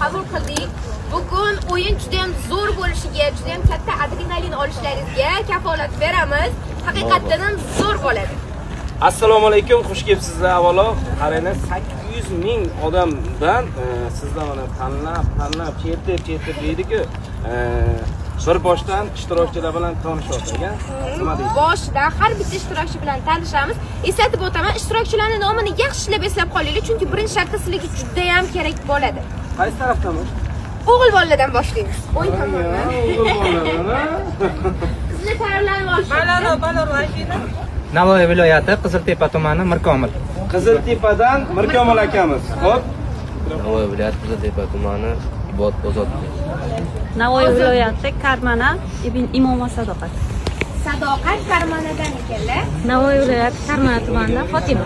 qabul qildik. Bugun o'yin juda ham zo'r bo'lishiga, juda ham katta adrenalin olishlaringizga kafolat beramiz. Haqiqatan ham zo'r bo'ladi. Assalomu alaykum, xush kelibsizlar. Avvalo, qaranglar 800 ming odamdan sizlar mana tanlab chertib deydi-ku, bir boshdan ishtirokchilar bilan tanishyapmiz ekan. Nima deysiz? Boshida har bitta ishtirokchi bilan tanishamiz. Eslatib o'taman, ishtirokchilarning nomini yaxshilab eslab qolaylik, chunki birinchi shartda sizlarga juda ham kerak bo'ladi. Qaysi tarafdamiz? O'g'il bolalardan boshlaymiz. O'yin tomondan. O'g'il bolalarni. Sizlar tayyorlanib olishing. Navoiy viloyati Qiziltepa tumani Mirkomil. Qiziltepadan Mirkomil akamiz. Xo'p. Navoiy viloyati Qiziltepa tumani Ibod bozor. Navoiy viloyati Karmana ibn Imom Sadoqat. Sadoqat Karmanadan ekanlar. Navoiy viloyati Karmana tumanida Fotima.